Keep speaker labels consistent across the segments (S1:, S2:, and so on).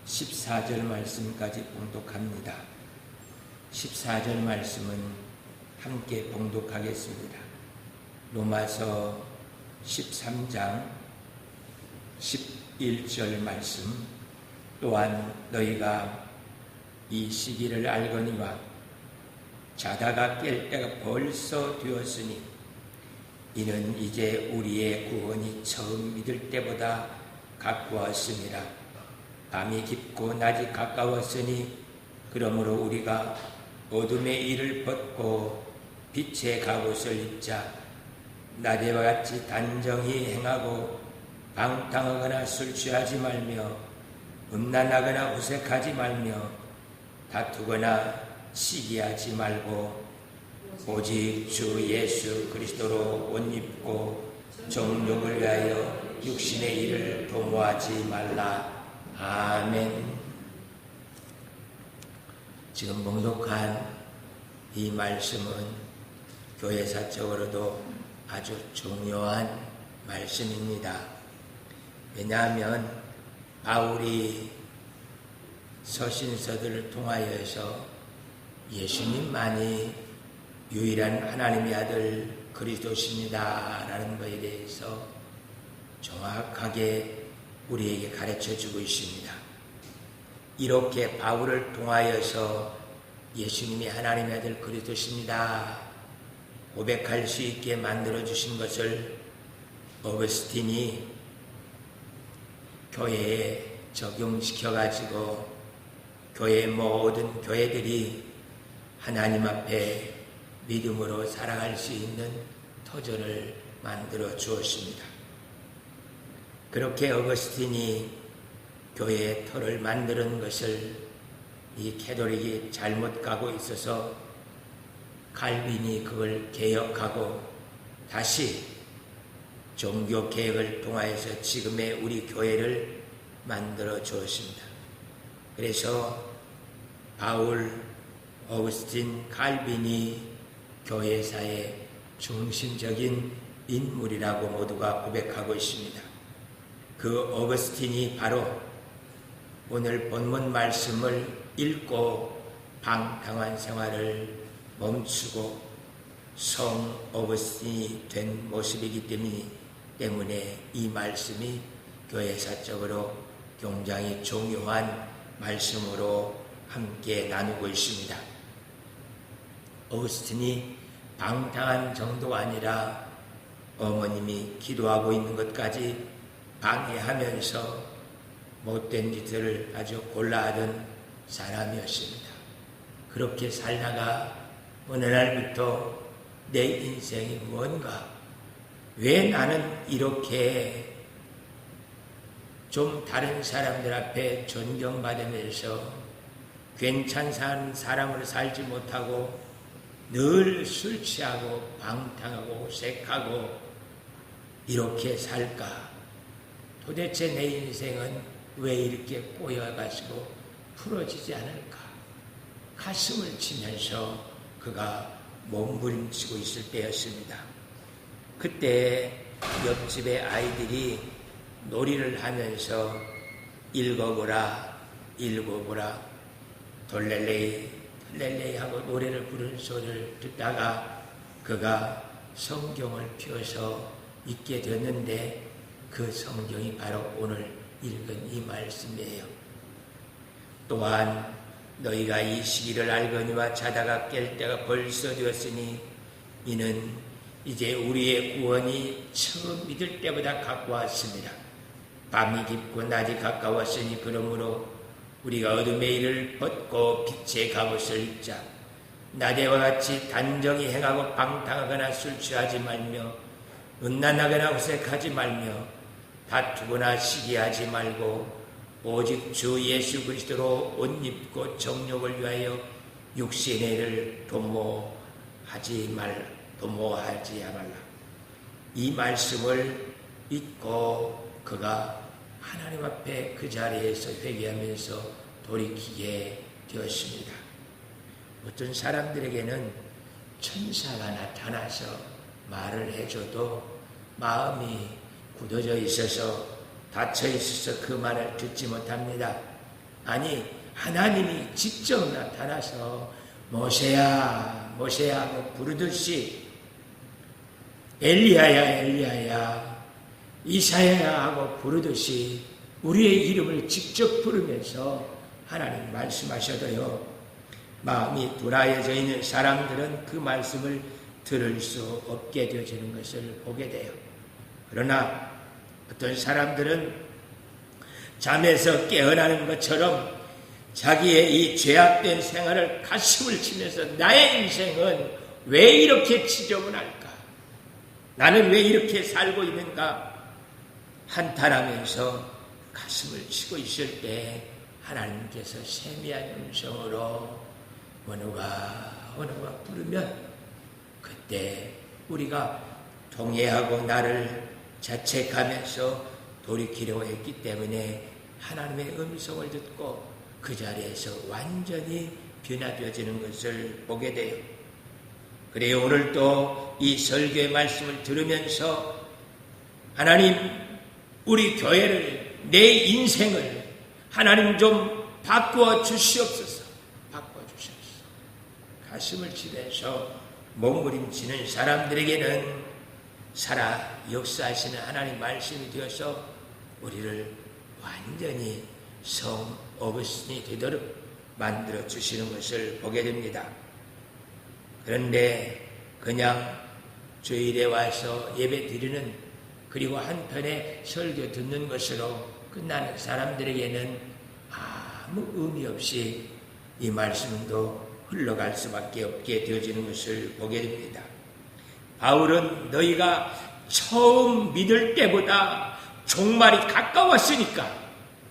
S1: 14절 말씀까지 봉독합니다. 14절 말씀은 함께 봉독하겠습니다. 로마서 13장 11절 말씀. 또한 너희가 이 시기를 알거니와 자다가 깰 때가 벌써 되었으니 이는 이제 우리의 구원이 처음 믿을 때보다 가까웠습니다. 밤이 깊고 낮이 가까웠으니 그러므로 우리가 어둠의 일을 벗고 빛의 갑옷을 입자. 낮에와 같이 단정히 행하고 방탕하거나 술 취하지 말며 음란하거나 후색하지 말며 다투거나 시기하지 말고 오직 주 예수 그리스도로 옷 입고 정욕을 위하여 육신의 일을 도모하지 말라. 아멘. 지금 봉독한 이 말씀은 교회사적으로도 아주 중요한 말씀입니다. 왜냐하면 바울이 서신서들을 통하여서 예수님만이 유일한 하나님의 아들 그리스도십니다 라는 것에 대해서 정확하게 우리에게 가르쳐주고 있습니다. 이렇게 바울을 통하여서 예수님이 하나님의 아들 그리스도십니다 고백할 수 있게 만들어주신 것을 어거스틴이 교회에 적용시켜가지고 교회의 모든 교회들이 하나님 앞에 믿음으로 살아갈 수 있는 터전을 만들어 주었습니다. 그렇게 어거스틴이 교회의 터를 만드는 것을 이 캐톨릭이 잘못 가고 있어서 칼빈이 그걸 개혁하고 다시 종교 개혁을 통하여서 지금의 우리 교회를 만들어 주었습니다. 그래서 바울, 어거스틴, 칼빈이 교회사의 중심적인 인물이라고 모두가 고백하고 있습니다. 그 어거스틴이 바로 오늘 본문 말씀을 읽고 방탕한 생활을 멈추고 성 어거스틴이 된 모습이기 때문에 이 말씀이 교회사적으로 굉장히 중요한 말씀으로 함께 나누고 있습니다. 어거스틴이 방탕한 정도가 아니라 어머님이 기도하고 있는 것까지 방해하면서 못된 짓을 아주 골라하던 사람이었습니다. 그렇게 살다가 어느 날부터 내 인생이 뭔가, 왜 나는 이렇게 좀 다른 사람들 앞에 존경받으면서 괜찮은 사람으로 살지 못하고 늘 술 취하고 방탕하고 색하고 이렇게 살까? 도대체 내 인생은 왜 이렇게 꼬여가지고 풀어지지 않을까? 가슴을 치면서 그가 몸부림치고 있을 때였습니다. 그때 옆집의 아이들이 놀이를 하면서 읽어보라 돌렐레이 하고 노래를 부르는 소리를 듣다가 그가 성경을 펴서 읽게 됐는데 그 성경이 바로 오늘 읽은 이 말씀이에요. 또한 너희가 이 시기를 알거니와 자다가 깰 때가 벌써 되었으니 이는 이제 우리의 구원이 처음 믿을 때보다 가까웠습니다. 밤이 깊고 낮이 가까웠으니 그러므로 우리가 어둠의 일을 벗고 빛의 갑옷을 입자. 낮에와 같이 단정히 행하고 방탕하거나 술 취하지 말며 음란하거나 후색하지 말며 다투거나 시기하지 말고 오직 주 예수 그리스도로 옷 입고 정욕을 위하여 육신의 일을 도모하지 말라. 이 말씀을 믿고 그가 하나님 앞에 그 자리에서 회개하면서 돌이키게 되었습니다. 어떤 사람들에게는 천사가 나타나서 말을 해줘도 마음이 굳어져 있어서 닫혀 있어서 그 말을 듣지 못합니다. 아니, 하나님이 직접 나타나서 모세야 모세야 하고 부르듯이 엘리야야 엘리야야 이사야야 하고 부르듯이 우리의 이름을 직접 부르면서 하나님 말씀하셔도요, 마음이 둔하여져 있는 사람들은 그 말씀을 들을 수 없게 되어지는 것을 보게 돼요. 그러나 어떤 사람들은 잠에서 깨어나는 것처럼 자기의 이 죄악된 생활을 가슴을 치면서 나의 인생은 왜 이렇게 지저분할까? 나는 왜 이렇게 살고 있는가? 한탄하면서 가슴을 치고 있을 때 하나님께서 세미한 음성으로 어느가 부르면 그때 우리가 동의하고 나를 자책하면서 돌이키려고 했기 때문에 하나님의 음성을 듣고 그 자리에서 완전히 변화되어지는 것을 보게 돼요. 그래요, 오늘도 이 설교의 말씀을 들으면서 하나님, 우리 교회를, 내 인생을 하나님 좀 바꾸어 주시옵소서. 바꾸어 주시옵소서. 가슴을 치면서 몸부림치는 사람들에게는 살아 역사하시는 하나님 말씀이 되어서 우리를 완전히 성 어거스틴이 되도록 만들어 주시는 것을 보게 됩니다. 그런데 그냥 주일에 와서 예배 드리는, 그리고 한편에 설교 듣는 것으로 끝나는 사람들에게는 아무 의미 없이 이 말씀도 흘러갈 수밖에 없게 되어지는 것을 보게 됩니다. 바울은 너희가 처음 믿을 때보다 종말이 가까웠으니까,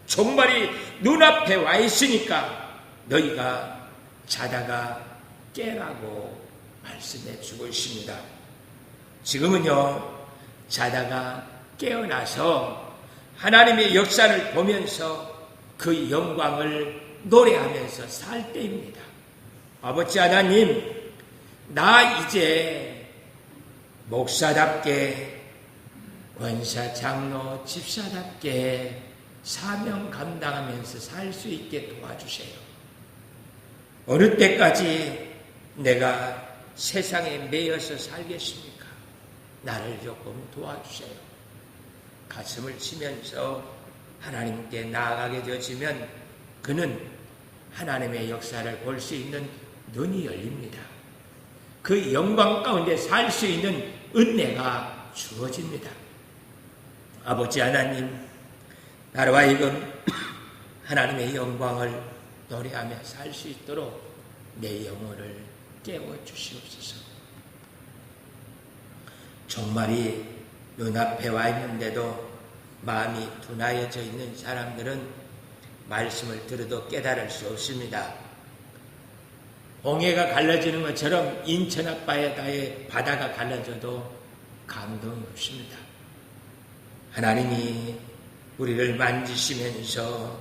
S1: 종말이 눈앞에 와 있으니까 너희가 자다가 깨라고 말씀해 주고 있습니다. 지금은요, 자다가 깨어나서 하나님의 역사를 보면서 그 영광을 노래하면서 살 때입니다. 아버지 하나님, 나 이제 목사답게, 권사, 장로, 집사답게 사명 감당하면서 살 수 있게 도와주세요. 어느 때까지 내가 세상에 매여서 살겠습니까? 나를 조금 도와주세요. 가슴을 치면서 하나님께 나아가게 되어지면 그는 하나님의 역사를 볼 수 있는 눈이 열립니다. 그 영광 가운데 살 수 있는 은혜가 주어집니다. 아버지 하나님, 나로 하여금 하나님의 영광을 노래하며 살 수 있도록 내 영혼을 깨워주시옵소서. 종말이 눈앞에 와 있는데도 마음이 둔하여져 있는 사람들은 말씀을 들어도 깨달을 수 없습니다. 홍해가 갈라지는 것처럼 인천 앞바다의 바다가 갈라져도 감동이 없습니다. 하나님이 우리를 만지시면서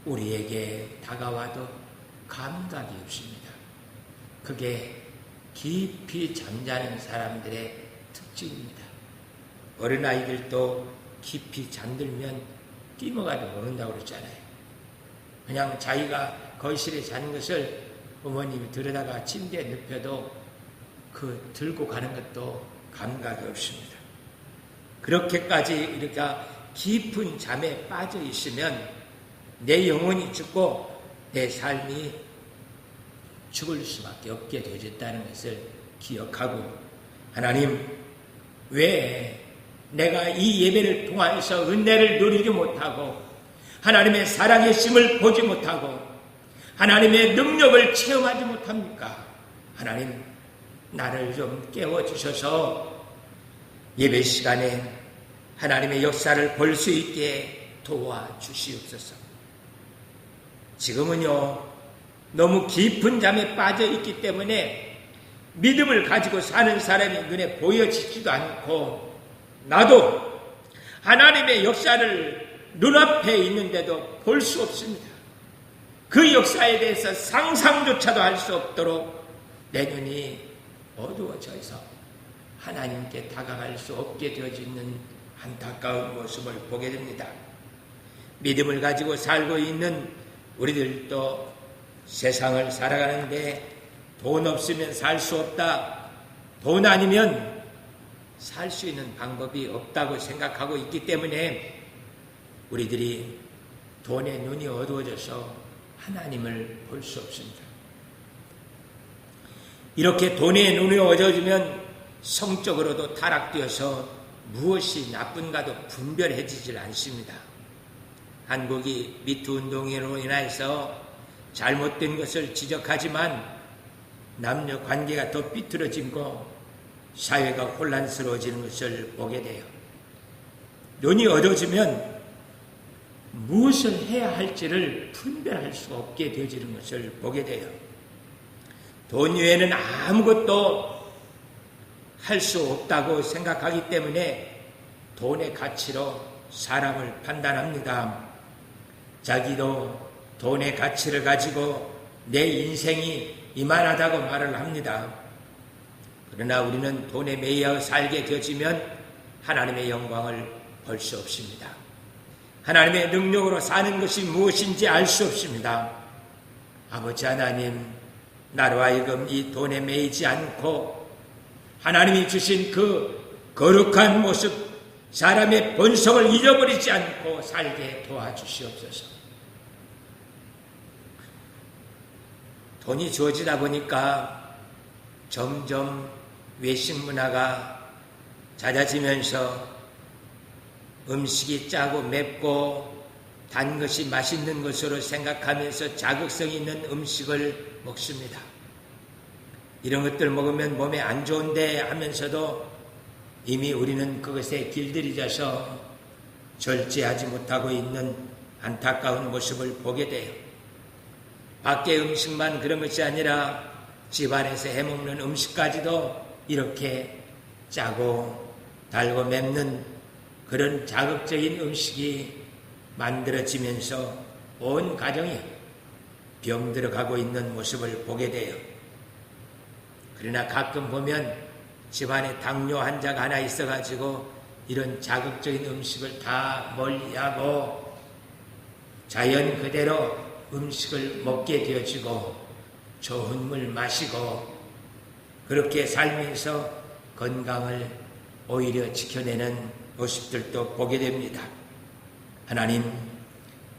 S1: 우리에게 다가와도 감각이 없습니다. 그게 깊이 잠자는 사람들의 특징입니다. 어린아이들도 깊이 잠들면 뛰어가도 모른다고 그러잖아요. 그냥 자기가 거실에 자는 것을 부모님이 들여다가 침대에 눕혀도 그 들고 가는 것도 감각이 없습니다. 그렇게까지 이렇게 깊은 잠에 빠져 있으면 내 영혼이 죽고 내 삶이 죽을 수밖에 없게 되어졌다는 것을 기억하고, 하나님, 왜 내가 이 예배를 통해서 은혜를 누리지 못하고 하나님의 사랑의 심을 보지 못하고 하나님의 능력을 체험하지 못합니까? 하나님, 나를 좀 깨워주셔서 예배 시간에 하나님의 역사를 볼 수 있게 도와주시옵소서. 지금은요, 너무 깊은 잠에 빠져 있기 때문에 믿음을 가지고 사는 사람이 눈에 보여지지도 않고, 나도 하나님의 역사를 눈앞에 있는데도 볼 수 없습니다. 그 역사에 대해서 상상조차도 할 수 없도록 내 눈이 어두워져서 하나님께 다가갈 수 없게 되어지는 안타까운 모습을 보게 됩니다. 믿음을 가지고 살고 있는 우리들도 세상을 살아가는데 돈 없으면 살 수 없다, 돈 아니면 살 수 있는 방법이 없다고 생각하고 있기 때문에 우리들이 돈에 눈이 어두워져서 하나님을 볼 수 없습니다. 이렇게 돈에 눈이 어두워지면 성적으로도 타락되어서 무엇이 나쁜가도 분별해지질 않습니다. 한국이 미투 운동으로 인해서 잘못된 것을 지적하지만 남녀 관계가 더 삐뚤어지고 사회가 혼란스러워지는 것을 보게 돼요. 눈이 어두워지면 무엇을 해야 할지를 분별할 수 없게 되어지는 것을 보게 돼요. 돈 외에는 아무것도 할 수 없다고 생각하기 때문에 돈의 가치로 사람을 판단합니다. 자기도 돈의 가치를 가지고 내 인생이 이만하다고 말을 합니다. 그러나 우리는 돈에 매여 살게 되어지면 하나님의 영광을 볼 수 없습니다. 하나님의 능력으로 사는 것이 무엇인지 알 수 없습니다. 아버지 하나님, 나로 하여금 이 돈에 매이지 않고 하나님이 주신 그 거룩한 모습, 사람의 본성을 잊어버리지 않고 살게 도와주시옵소서. 돈이 주어지다 보니까 점점 외식 문화가 잦아지면서 음식이 짜고 맵고 단 것이 맛있는 것으로 생각하면서 자극성 있는 음식을 먹습니다. 이런 것들 먹으면 몸에 안 좋은데 하면서도 이미 우리는 그것에 길들여져서 절제하지 못하고 있는 안타까운 모습을 보게 돼요. 밖의 음식만 그런 것이 아니라 집안에서 해먹는 음식까지도 이렇게 짜고 달고 맵는 그런 자극적인 음식이 만들어지면서 온 가정이 병들어가고 있는 모습을 보게 돼요. 그러나 가끔 보면 집안에 당뇨 환자가 하나 있어가지고 이런 자극적인 음식을 다 멀리하고 자연 그대로 음식을 먹게 되어지고 좋은 물 마시고 그렇게 살면서 건강을 오히려 지켜내는 모습들도 보게 됩니다. 하나님,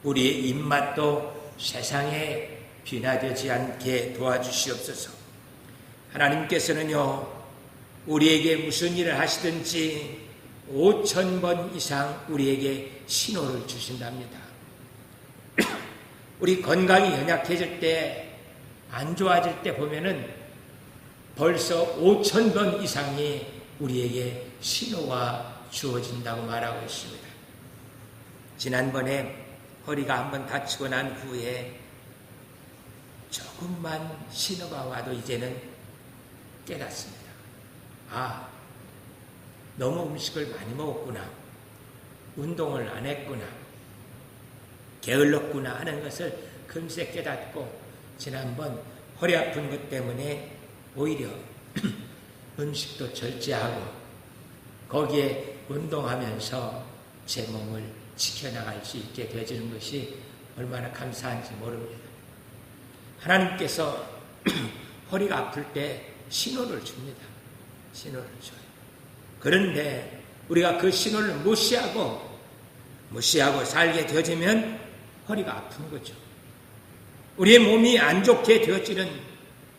S1: 우리의 입맛도 세상에 비나되지 않게 도와주시옵소서. 하나님께서는요, 우리에게 무슨 일을 하시든지 5,000번 이상 우리에게 신호를 주신답니다. 우리 건강이 연약해질 때, 안 좋아질 때 보면은 벌써 5,000번 이상이 우리에게 신호가 주어진다고 말하고 있습니다. 지난번에 허리가 한번 다치고 난 후에 조금만 신호가 와도 이제는 깨닫습니다. 아, 너무 음식을 많이 먹었구나. 운동을 안 했구나. 게을렀구나 하는 것을 금세 깨닫고 지난번 허리 아픈 것 때문에 오히려 음식도 절제하고 거기에 운동하면서 제 몸을 지켜나갈 수 있게 되어지는 것이 얼마나 감사한지 모릅니다. 하나님께서 허리가 아플 때 신호를 줍니다. 신호를 줘요. 그런데 우리가 그 신호를 무시하고 살게 되어지면 허리가 아픈 거죠. 우리의 몸이 안 좋게 되어지는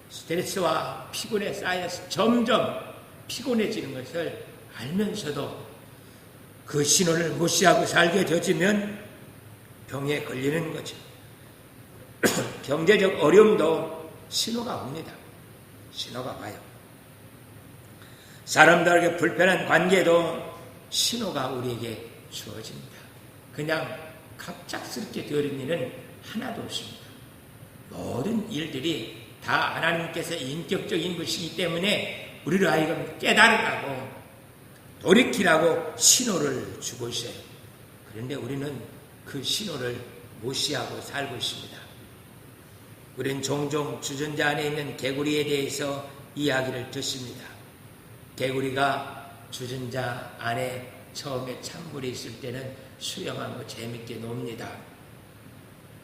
S1: 스트레스와 피곤에 쌓여서 점점 피곤해지는 것을 알면서도 그 신호를 무시하고 살게 되어지면 병에 걸리는 거죠. 경제적 어려움도 신호가 옵니다. 신호가 와요. 사람들에게 불편한 관계도 신호가 우리에게 주어집니다. 그냥 갑작스럽게 되어진 일은 하나도 없습니다. 모든 일들이 다 하나님께서 인격적인 것이기 때문에 우리를 하여금 깨달으라고 돌이키라고 신호를 주고 있어요. 그런데 우리는 그 신호를 무시하고 살고 있습니다. 우리는 종종 주전자 안에 있는 개구리에 대해서 이야기를 듣습니다. 개구리가 주전자 안에 처음에 찬물이 있을 때는 수영하고 재밌게 놉니다.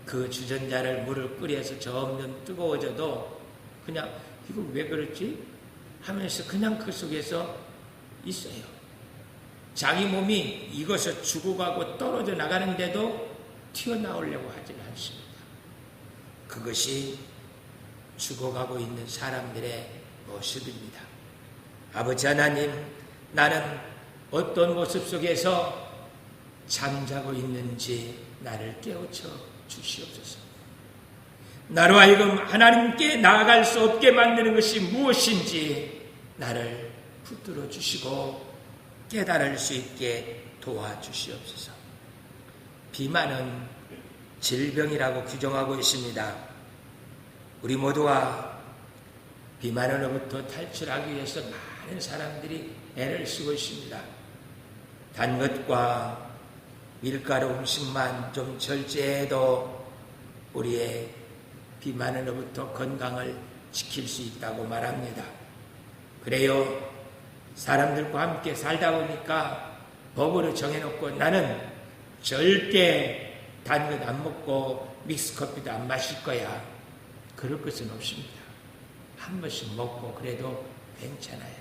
S1: 그 주전자를 물을 끓여서 점점 뜨거워져도 그냥 이거 왜 그렇지? 하면서 그냥 그 속에서 있어요. 자기 몸이 익어서 죽어가고 떨어져 나가는데도 튀어나오려고 하지 않습니다. 그것이 죽어가고 있는 사람들의 모습입니다. 아버지 하나님, 나는 어떤 모습 속에서 잠자고 있는지 나를 깨우쳐 주시옵소서. 나로 하여금 하나님께 나아갈 수 없게 만드는 것이 무엇인지 나를 붙들어 주시고 깨달을 수 있게 도와주시옵소서. 비만은 질병이라고 규정하고 있습니다. 우리 모두가 비만으로부터 탈출하기 위해서 많은 사람들이 애를 쓰고 있습니다. 단 것과 밀가루 음식만 좀 절제해도 우리의 비만으로부터 건강을 지킬 수 있다고 말합니다. 그래요. 사람들과 함께 살다 보니까 법으로 정해놓고 나는 절대 단 것 안 먹고 믹스커피도 안 마실 거야. 그럴 것은 없습니다. 한 번씩 먹고 그래도 괜찮아요.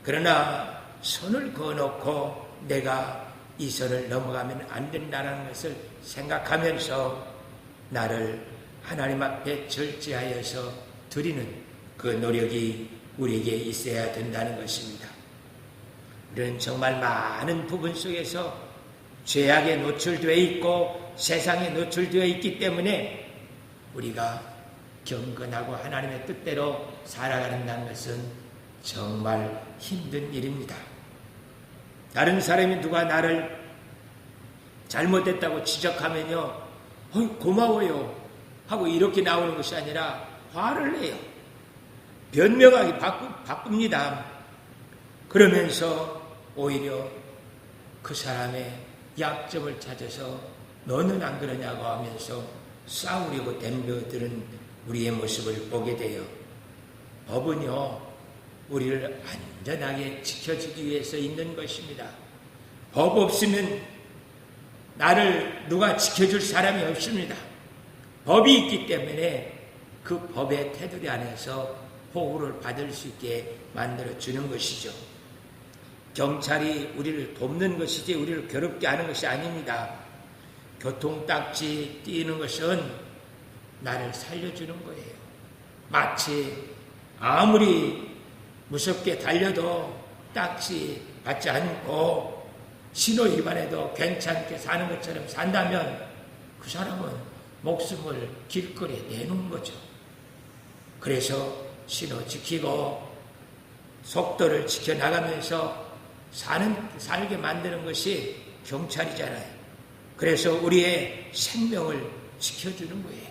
S1: 그러나 손을 그어놓고 내가 이 선을 넘어가면 안 된다는 것을 생각하면서 나를 하나님 앞에 절제하여서 드리는 그 노력이 우리에게 있어야 된다는 것입니다. 우리는 정말 많은 부분 속에서 죄악에 노출되어 있고 세상에 노출되어 있기 때문에 우리가 경건하고 하나님의 뜻대로 살아가는 것은 정말 힘든 일입니다. 다른 사람이 누가 나를 잘못했다고 지적하면요, 고마워요 하고 이렇게 나오는 것이 아니라 화를 내요. 변명하기 바쁩니다. 그러면서 오히려 그 사람의 약점을 찾아서 너는 안 그러냐고 하면서 싸우려고 덤벼드는 우리의 모습을 보게 돼요. 법은요, 우리를 안전하게 지켜주기 위해서 있는 것입니다. 법 없으면 나를 누가 지켜줄 사람이 없습니다. 법이 있기 때문에 그 법의 테두리 안에서 보호를 받을 수 있게 만들어주는 것이죠. 경찰이 우리를 돕는 것이지 우리를 괴롭게 하는 것이 아닙니다. 교통딱지 띄는 것은 나를 살려주는 거예요. 마치 아무리 무섭게 달려도 딱지 받지 않고 신호 위반해도 괜찮게 사는 것처럼 산다면 그 사람은 목숨을 길거리에 내놓은 거죠. 그래서 신호 지키고 속도를 지켜나가면서 살게 만드는 것이 경찰이잖아요. 그래서 우리의 생명을 지켜주는 거예요.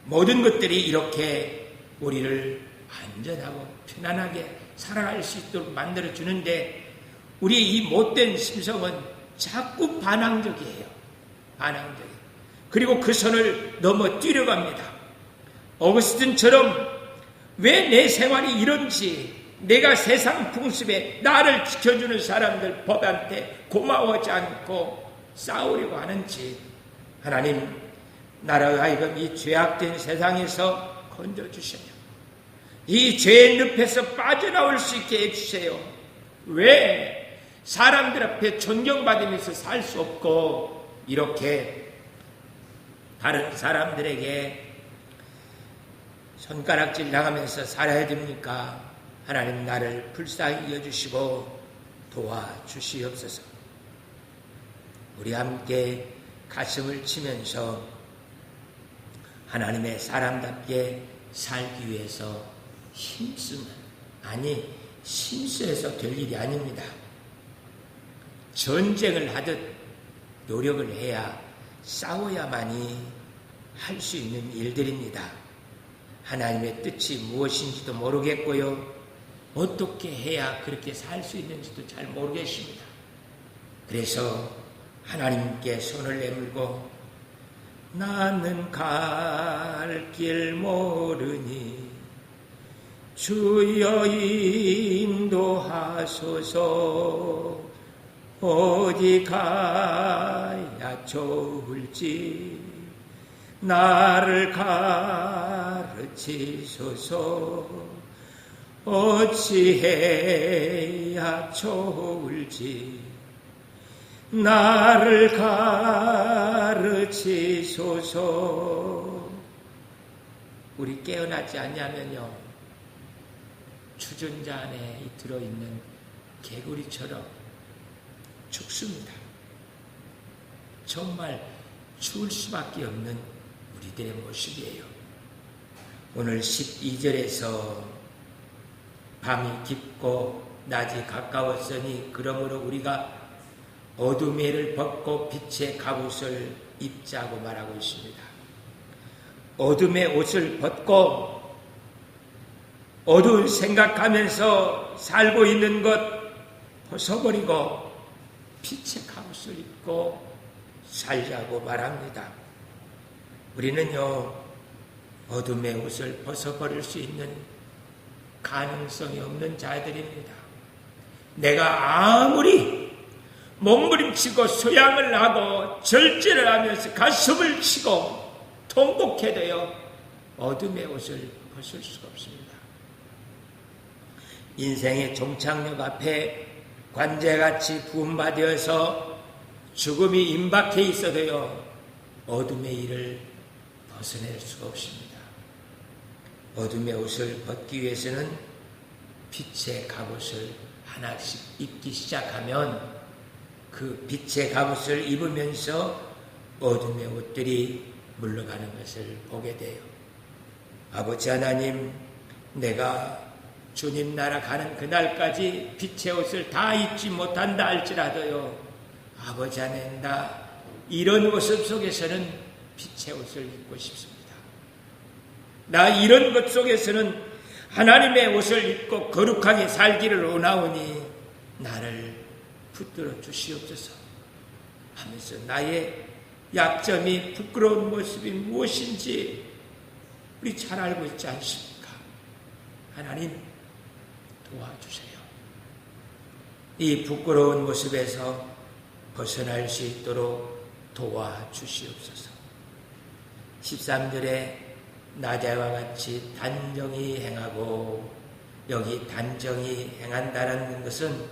S1: 모든 것들이 이렇게 우리를 안전하고 편안하게 살아갈 수 있도록 만들어주는데 우리의 이 못된 심성은 자꾸 반항적이에요. 반항적이에요. 그리고 그 선을 넘어 뛰려고 합니다. 어거스틴처럼 왜 내 생활이 이런지, 내가 세상 풍습에 나를 지켜주는 사람들 법한테 고마워하지 않고 싸우려고 하는지 하나님, 나로 하여금 이 죄악된 세상에서 건져주셔요. 이 죄의 늪에서 빠져나올 수 있게 해주세요. 왜 사람들 앞에 존경받으면서 살 수 없고 이렇게 다른 사람들에게 손가락질 나가면서 살아야 됩니까? 하나님, 나를 불쌍히 여주시고 도와주시옵소서. 우리 함께 가슴을 치면서 하나님의 사람답게 살기 위해서 힘쓰면, 아니 심수해서 될 일이 아닙니다. 전쟁을 하듯 노력을 해야, 싸워야만이 할 수 있는 일들입니다. 하나님의 뜻이 무엇인지도 모르겠고요, 어떻게 해야 그렇게 살 수 있는지도 잘 모르겠습니다. 그래서 하나님께 손을 내밀고 나는 갈 길 모르니 주여 인도하소서. 어디 가야 좋을지 나를 가르치소서. 어찌해야 좋을지 나를 가르치소서. 우리 깨어나지 않냐면요, 주전자 안에 들어있는 개구리처럼 죽습니다. 정말 죽을 수밖에 없는 우리들의 모습이에요. 오늘 12절에서 밤이 깊고 낮이 가까웠으니 그러므로 우리가 어둠의 해를 벗고 빛의 갑옷을 입자고 말하고 있습니다. 어둠의 옷을 벗고 어두운 생각하면서 살고 있는 것 벗어버리고 빛의 갑옷을 입고 살자고 말합니다. 우리는요, 어둠의 옷을 벗어버릴 수 있는 가능성이 없는 자들입니다. 내가 아무리 몸부림치고 소양을 하고 절제를 하면서 가슴을 치고 통곡해도요, 어둠의 옷을 벗을 수가 없습니다. 인생의 종착역 앞에 관제같이 구원받아서 죽음이 임박해 있어도요, 어둠의 일을 벗어낼 수가 없습니다. 어둠의 옷을 벗기 위해서는 빛의 갑옷을 하나씩 입기 시작하면 그 빛의 갑옷을 입으면서 어둠의 옷들이 물러가는 것을 보게 돼요. 아버지 하나님, 내가 주님 나라 가는 그날까지 빛의 옷을 다 입지 못한다 할지라도요, 아버지 하나님, 나 이런 모습 속에서는 빛의 옷을 입고 싶습니다. 나 이런 것 속에서는 하나님의 옷을 입고 거룩하게 살기를 원하오니 나를 붙들어 주시옵소서 하면서 나의 약점이 부끄러운 모습이 무엇인지 우리 잘 알고 있지 않습니까? 하나님 도와주세요. 이 부끄러운 모습에서 벗어날 수 있도록 도와주시옵소서. 13절에 낮에와 같이 단정히 행하고, 여기 단정히 행한다는 것은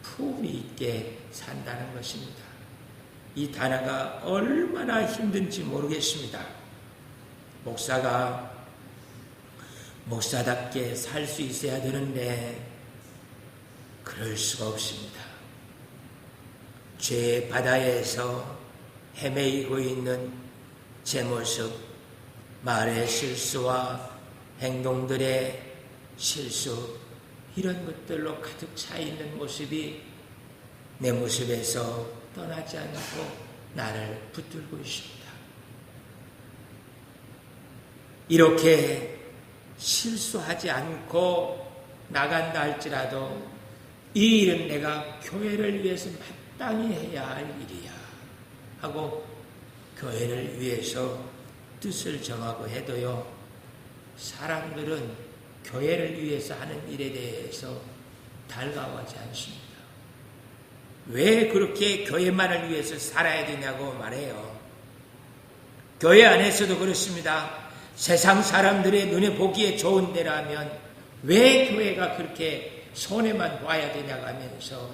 S1: 품위 있게 산다는 것입니다. 이 단어가 얼마나 힘든지 모르겠습니다. 목사가 목사답게 살 수 있어야 되는데 그럴 수가 없습니다. 죄의 바다에서 헤매이고 있는 제 모습, 말의 실수와 행동들의 실수, 이런 것들로 가득 차 있는 모습이 내 모습에서 떠나지 않고 나를 붙들고 있습니다. 이렇게 실수하지 않고 나간다 할지라도 이 일은 내가 교회를 위해서 마땅히 해야 할 일이야 하고 교회를 위해서 뜻을 정하고 해도요, 사람들은 교회를 위해서 하는 일에 대해서 달가워하지 않습니다. 왜 그렇게 교회만을 위해서 살아야 되냐고 말해요. 교회 안에서도 그렇습니다. 세상 사람들의 눈에 보기에 좋은 데라면 왜 교회가 그렇게 손해만 봐야 되냐고 하면서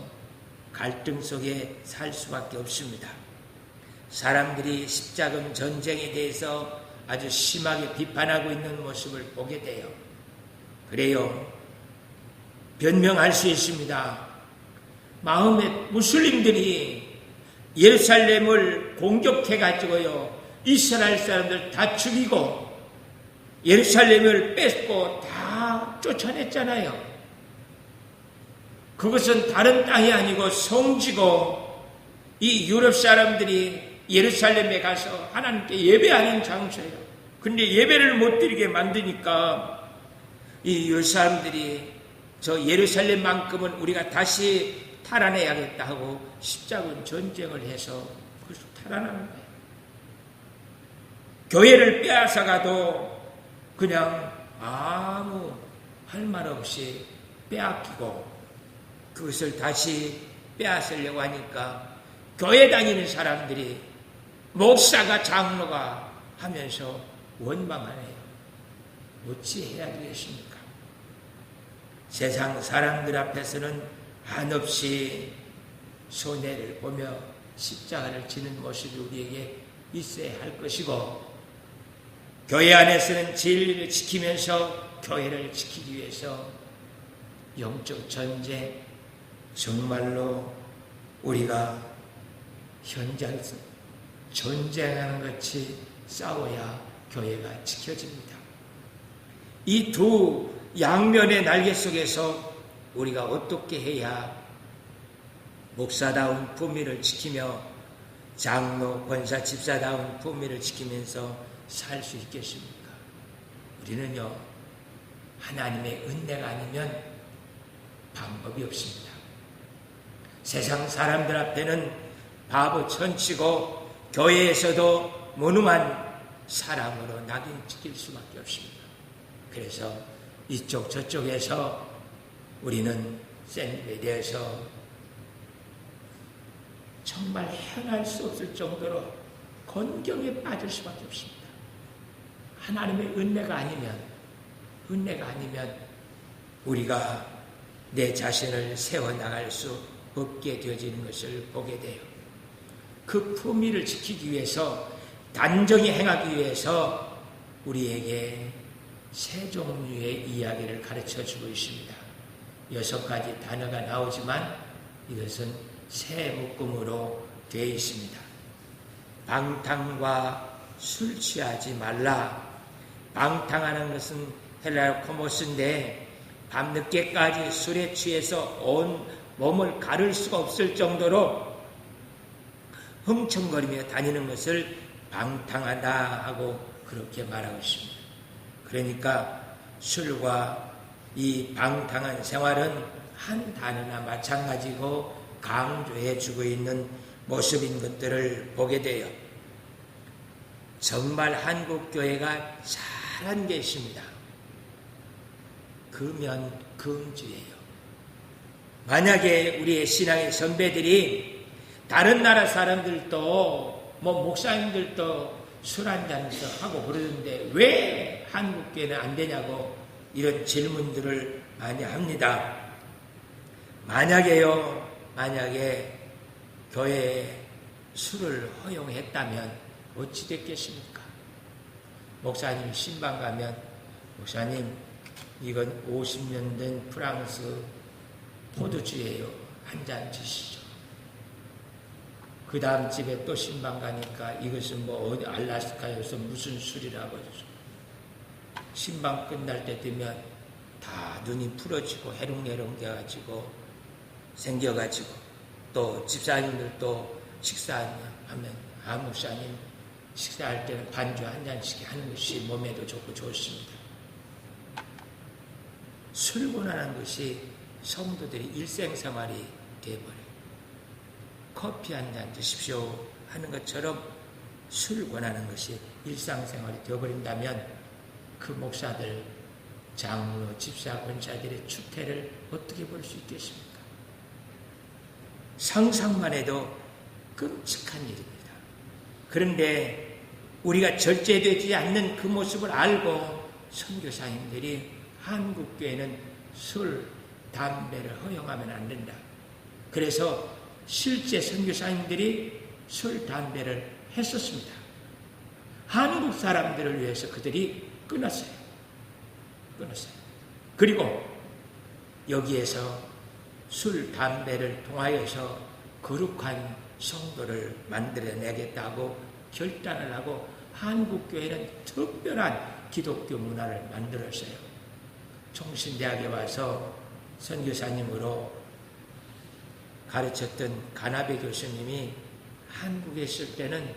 S1: 갈등 속에 살 수밖에 없습니다. 사람들이 십자군 전쟁에 대해서 아주 심하게 비판하고 있는 모습을 보게 돼요. 그래요, 변명할 수 있습니다. 마음에 무슬림들이 예루살렘을 공격해가지고요, 이스라엘 사람들 다 죽이고 예루살렘을 뺏고 다 쫓아냈잖아요. 그것은 다른 땅이 아니고 성지고, 이 유럽 사람들이 예루살렘에 가서 하나님께 예배하는 장소예요. 근데 예배를 못 드리게 만드니까 이 유럽 사람들이 저 예루살렘만큼은 우리가 다시 탈환해야겠다 하고 십자군 전쟁을 해서 그것을 탈환하는 거예요. 교회를 빼앗아가도 그냥 아무 할 말 없이 빼앗기고, 그것을 다시 빼앗으려고 하니까 교회 다니는 사람들이 목사가 장로가 하면서 원망하네요. 어찌 해야 되겠습니까? 세상 사람들 앞에서는 한없이 손해를 보며 십자가를 지는 모습이 우리에게 있어야 할 것이고, 교회 안에서는 진리를 지키면서 교회를 지키기 위해서 영적 전쟁, 정말로 우리가 현장에서 전쟁하는 것이 싸워야 교회가 지켜집니다. 이 두 양면의 날개 속에서 우리가 어떻게 해야 목사다운 품위를 지키며 장로, 권사, 집사다운 품위를 지키면서 살 수 있겠습니까? 우리는요, 하나님의 은혜가 아니면 방법이 없습니다. 세상 사람들 앞에는 바보 천치고 교회에서도 무능한 사람으로 낙인 찍힐 수밖에 없습니다. 그래서 이쪽 저쪽에서 우리는 샌드에 대해서 정말 행할 수 없을 정도로 곤경에 빠질 수밖에 없습니다. 하나님의 은혜가 아니면 우리가 내 자신을 세워나갈 수 없게 되어지는 것을 보게 돼요. 그 품위를 지키기 위해서, 단정히 행하기 위해서 우리에게 세 종류의 이야기를 가르쳐주고 있습니다. 6가지 단어가 나오지만 이것은 세 묶음으로 되어 있습니다. 방탕과 술 취하지 말라. 방탕하는 것은 헬라어 코모스인데 밤늦게까지 술에 취해서 온 몸을 가를 수가 없을 정도로 흥청거리며 다니는 것을 방탕하다 하고 그렇게 말하고 있습니다. 그러니까 술과 이 방탕한 생활은 한 단어나 마찬가지고 강조해 주고 있는 모습인 것들을 보게 돼요. 정말 한국 교회가 잘한 게 있습니다. 금연 금주예요. 만약에 우리의 신앙의 선배들이 다른 나라 사람들도 목사님들도 술 한잔해서 하고 그러는데 왜 한국 교회는 안 되냐고 이런 질문들을 많이 합니다. 만약에 교회에 술을 허용했다면 어찌 됐겠습니까? 목사님 신방 가면 목사님 이건 50년 된 프랑스 포도주예요. 한 잔 드시죠. 그 다음 집에 또 신방 가니까 이것은 어디 알라스카에서 무슨 술이라고 해서 신방 끝날 때 되면 다 눈이 풀어지고 해롱해롱 돼가지고 생겨가지고 또 집사님들도 식사하면 목사님 식사할 때는 반주 한 잔씩 하는 것이 몸에도 좋고 좋습니다. 술 권하는 것이 성도들이 일생생활이 되어버려요. 커피 한 잔 드십시오 하는 것처럼 술 권하는 것이 일상생활이 되어버린다면 그 목사들, 장로, 집사, 권사들의 추태를 어떻게 볼 수 있겠습니까? 상상만 해도 끔찍한 일입니다. 그런데 우리가 절제되지 않는 그 모습을 알고 선교사님들이 한국교회는 술, 담배를 허용하면 안 된다. 그래서 실제 선교사님들이 술, 담배를 했었습니다. 한국 사람들을 위해서 그들이 끊었어요. 그리고 여기에서 술, 담배를 통하여서 거룩한 성도를 만들어내겠다고 결단을 하고 한국교회는 특별한 기독교 문화를 만들었어요. 총신대학에 와서 선교사님으로 가르쳤던 가나베 교수님이 한국에 있을 때는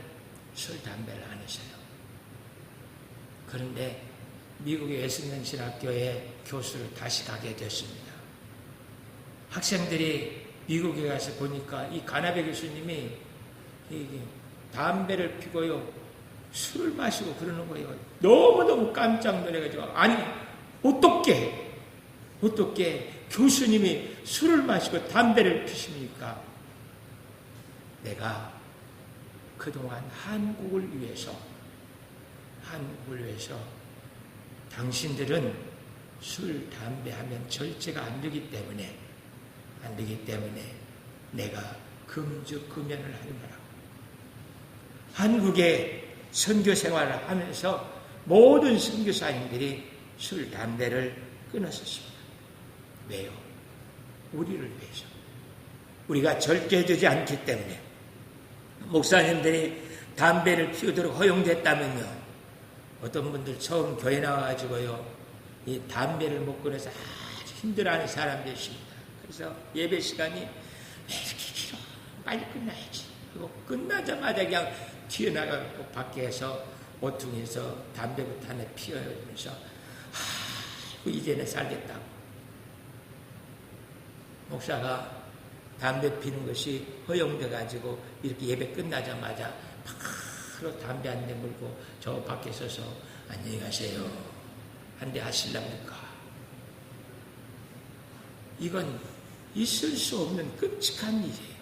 S1: 술, 담배를 안 했어요. 그런데 미국의 웨스민스터 교수를 다시 가게 됐습니다. 학생들이 미국에 가서 보니까 이 가나베 교수님이 담배를 피고요, 술을 마시고 그러는 거예요. 너무너무 깜짝 놀래가지고, 아니, 어떻게 교수님이 술을 마시고 담배를 피십니까? 내가 그동안 한국을 위해서 당신들은 술, 담배 하면 절제가 안 되기 때문에 내가 금주금연을 하는 거라고. 한국의 선교 생활을 하면서 모든 선교사님들이 술, 담배를 끊었었습니다. 왜요? 우리를 위해서. 우리가 절제되지 않기 때문에. 목사님들이 담배를 피우도록 허용됐다면요, 어떤 분들 처음 교회 나와가지고요, 이 담배를 못 끊어서 아주 힘들어하는 사람들이 있습니다. 그래서 예배 시간이 왜 이렇게 길어? 빨리 끝나야지. 그리고 끝나자마자 그냥 튀어나가고 밖에서 모퉁이에서 담배부터 하나 피우면서 이제는 살겠다고. 목사가 담배 피는 것이 허용돼가지고 이렇게 예배 끝나자마자 바로 담배 한 대 물고 저 밖에 서서 안녕히 가세요. 한 대 하실랍니까? 이건 있을 수 없는 끔찍한 일이에요.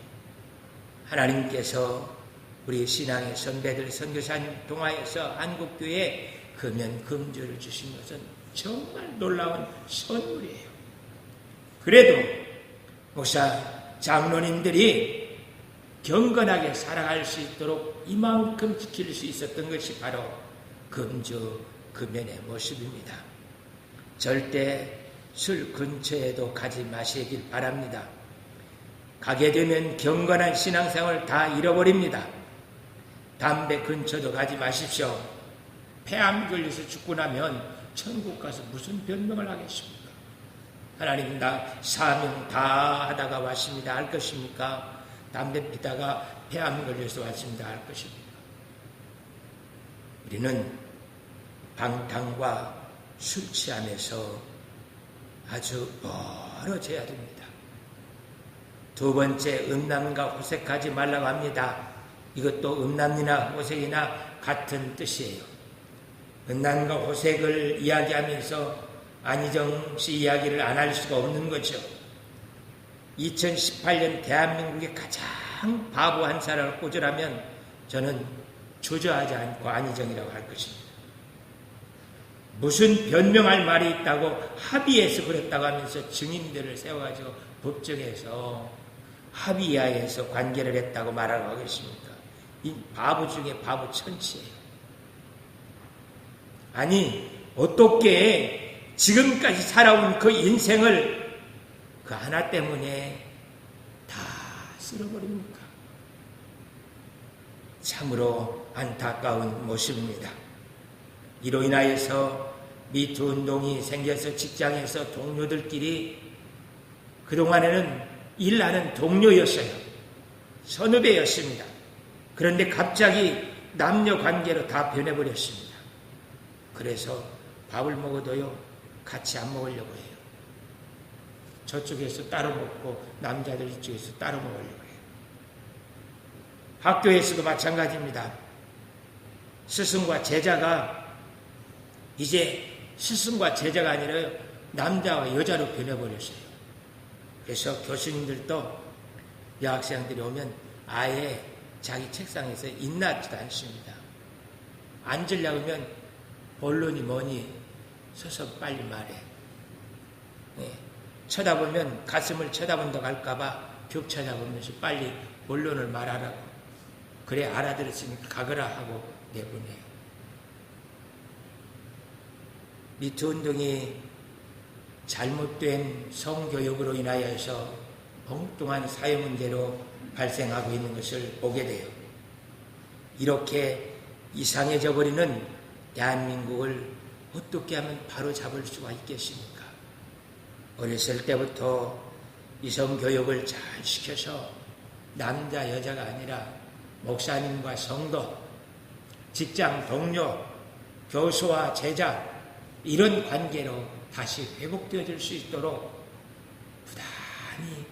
S1: 하나님께서 우리 신앙의 선배들, 선교사님 통하여서 한국교회에 금연 금주를 주신 것은 정말 놀라운 선물이에요. 그래도 목사, 장로님들이 경건하게 살아갈 수 있도록 이만큼 지킬 수 있었던 것이 바로 금주, 금연의 모습입니다. 절대 술 근처에도 가지 마시길 바랍니다. 가게 되면 경건한 신앙생활을 다 잃어버립니다. 담배 근처도 가지 마십시오. 폐암 걸려서 죽고 나면 천국 가서 무슨 변명을 하겠습니까? 하나님 나 사명 다 하다가 왔습니다 할 것입니까? 담배 피다가 폐암 걸려서 왔습니다 할 것입니까? 우리는 방탕과 술 취함에서 아주 멀어져야 됩니다. 두 번째, 음란과 호색하지 말라고 합니다. 이것도 음란이나 호색이나 같은 뜻이에요. 음란과 호색을 이야기하면서 안희정 씨 이야기를 안 할 수가 없는 거죠. 2018년 대한민국의 가장 바보한 사람을 꽂으라면 저는 주저하지 않고 안희정이라고 할 것입니다. 무슨 변명할 말이 있다고 합의해서 그랬다고 하면서 증인들을 세워가지고 법정에서 합의하에서 관계를 했다고 말하고 하겠습니까? 이 바보 중에 바보 천치예요. 아니 어떻게 지금까지 살아온 그 인생을 그 하나 때문에 다 쓸어버립니까? 참으로 안타까운 모습입니다. 이로 인하여서 미투 운동이 생겨서 직장에서 동료들끼리 그동안에는 일하는 동료였어요. 선후배였습니다. 그런데 갑자기 남녀 관계로 다 변해버렸습니다. 그래서 밥을 먹어도요 같이 안 먹으려고 해요. 저쪽에서 따로 먹고 남자들 이쪽에서 따로 먹으려고 해요. 학교에서도 마찬가지입니다. 스승과 제자가 이제 스승과 제자가 아니라 남자와 여자로 변해버렸어요. 그래서 교수님들도 여학생들이 오면 아예 자기 책상에서 인나지도 않습니다. 앉으려고 하면 본론이 뭐니 서서 빨리 말해. 네. 쳐다보면 가슴을 쳐다본다고 할까봐 벽 쳐다보면서 빨리 본론을 말하라고. 그래 알아들었으니까 가거라 하고 내보내요. 미투 운동이 잘못된 성교육으로 인하여서 엉뚱한 사회 문제로 발생하고 있는 것을 보게 돼요. 이렇게 이상해져 버리는 대한민국을 어떻게 하면 바로 잡을 수가 있겠습니까? 어렸을 때부터 이성교육을 잘 시켜서 남자 여자가 아니라 목사님과 성도, 직장 동료, 교수와 제자 이런 관계로 다시 회복되어질 수 있도록 부단히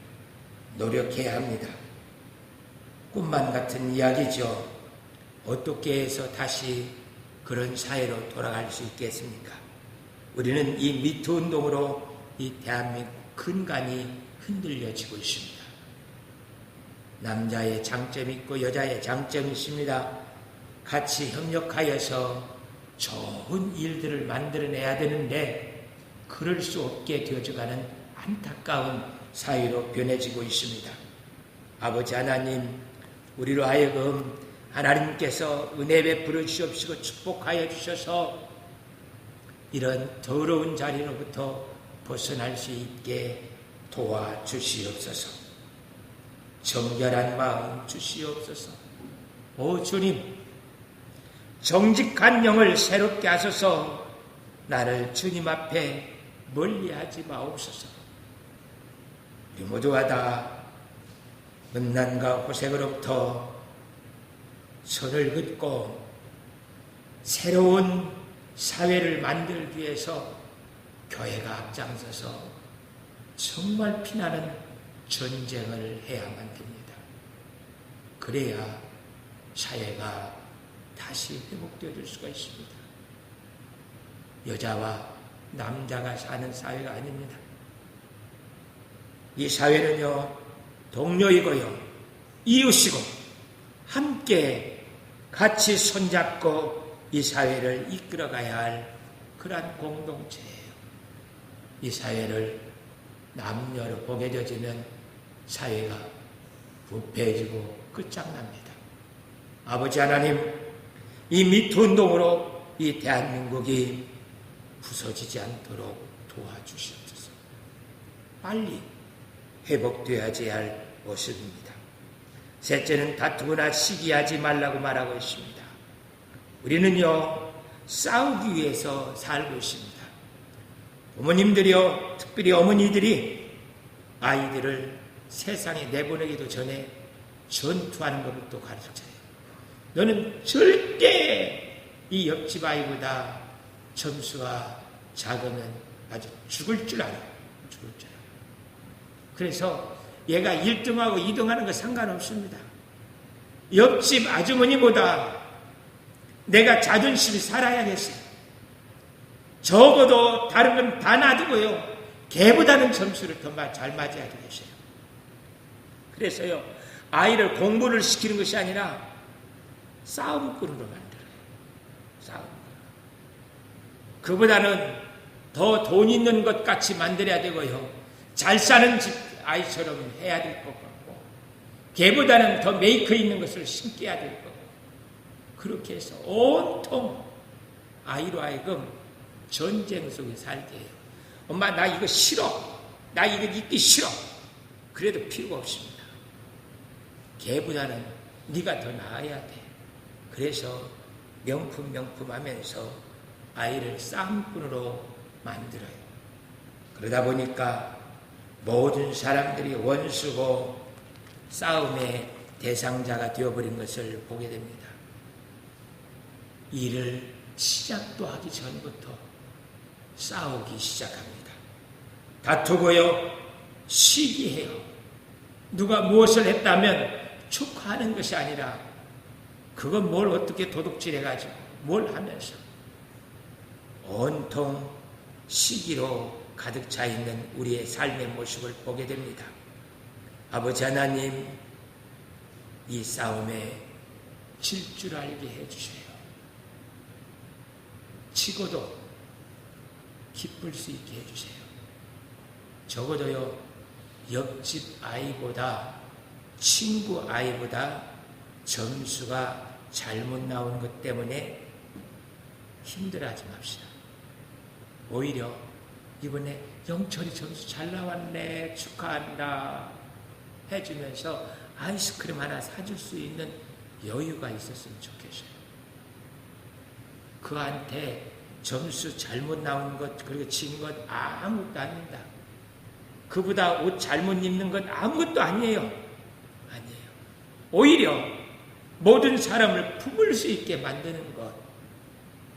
S1: 노력해야 합니다. 꿈만 같은 이야기죠. 어떻게 해서 다시 그런 사회로 돌아갈 수 있겠습니까? 우리는 이 미투 운동으로 이 대한민국 근간이 흔들려지고 있습니다. 남자의 장점이 있고 여자의 장점이 있습니다. 같이 협력하여서 좋은 일들을 만들어내야 되는데 그럴 수 없게 되어져가는 안타까운 사회로 변해지고 있습니다. 아버지 하나님, 우리로 하여금 하나님께서 은혜 베풀어 주시옵시고 축복하여 주셔서 이런 더러운 자리로부터 벗어날 수 있게 도와주시옵소서. 정결한 마음 주시옵소서. 오 주님, 정직한 영을 새롭게 하소서. 나를 주님 앞에 멀리하지 마옵소서. 우리 모두가 다 음란과 호색으로부터 손을 긋고 새로운 사회를 만들기 위해서 교회가 앞장서서 정말 피나는 전쟁을 해야만 됩니다. 그래야 사회가 다시 회복되어질 수가 있습니다. 여자와 남자가 사는 사회가 아닙니다. 이 사회는요, 동료이고요, 이웃이고 함께 같이 손잡고 이 사회를 이끌어가야 할 그러한 공동체예요. 이 사회를 남녀로 보게 되어지면 사회가 부패해지고 끝장납니다. 아버지 하나님, 이 미투 운동으로 이 대한민국이 부서지지 않도록 도와주시옵소서. 빨리 회복되어야지 할 모습입니다. 셋째는 다투거나 시기하지 말라고 말하고 있습니다. 우리는요, 싸우기 위해서 살고 있습니다. 부모님들이요, 특별히 어머니들이 아이들을 세상에 내보내기도 전에 전투하는 것부터 가르쳐요. 너는 절대 이 옆집 아이보다 점수가 작으면 아주 죽을 줄 알아. 죽을 줄 알아. 그래서 얘가 1등하고 2등하는 거 상관없습니다. 옆집 아주머니보다 내가 자존심이 살아야겠어요. 적어도 다른 건 다 놔두고요, 걔보다는 점수를 더 잘 맞아야 되겠어요. 그래서요, 아이를 공부를 시키는 것이 아니라 싸움꾼으로 만들어요. 싸움꾼. 그보다는 더 돈 있는 것 같이 만들어야 되고요, 잘 사는 집 아이처럼 해야 될 것 같고, 걔보다는 더 메이커 있는 것을 신겨야 될 거고, 그렇게 해서 온통 아이로 하여금 전쟁 속에 살게 해요. 엄마, 나 이거 싫어. 나 이거 입기 싫어. 그래도 필요가 없습니다. 걔보다는 네가 더 나아야 돼. 그래서 명품 하면서 아이를 싸움꾼으로 만들어요. 그러다 보니까 모든 사람들이 원수고 싸움의 대상자가 되어버린 것을 보게 됩니다. 일을 시작도 하기 전부터 싸우기 시작합니다. 다투고요, 시기해요. 누가 무엇을 했다면 축하하는 것이 아니라 그건 뭘 어떻게 도둑질해가지고 뭘 하면서 온통 시기로 가득 차 있는 우리의 삶의 모습을 보게 됩니다. 아버지 하나님, 이 싸움에 질 줄 알게 해주세요. 치고도 기쁠 수 있게 해주세요. 적어도요, 옆집 아이보다, 친구 아이보다 점수가 잘못 나온 것 때문에 힘들어하지 맙시다. 오히려 이번에 영철이 점수 잘 나왔네, 축하한다 해주면서 아이스크림 하나 사줄 수 있는 여유가 있었으면 좋겠어요. 그한테 점수 잘못 나온 것, 그리고 진 것 아무것도 아닙니다. 그보다 옷 잘못 입는 것 아무것도 아니에요. 아니에요. 오히려 모든 사람을 품을 수 있게 만드는 것.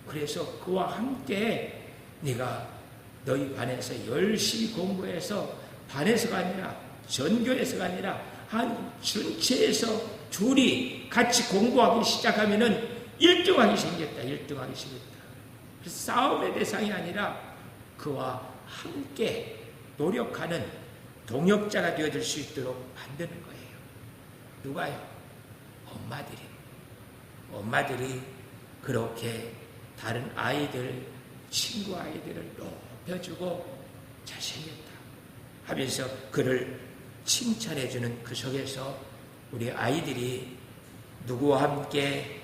S1: 그래서 그와 함께 네가 너희 반에서 열심히 공부해서, 반에서가 아니라 전교에서가 아니라 한 전체에서 둘이 같이 공부하기 시작하면은 1등하기 생겼다. 1등하기 생겼다. 그래서 싸움의 대상이 아니라 그와 함께 노력하는 동역자가 되어줄 수 있도록 만드는 거예요. 누가요? 엄마들이 그렇게 다른 아이들, 친구 아이들을 높여주고 잘생겼다 하면서 그를 칭찬해주는 그 속에서 우리 아이들이 누구와 함께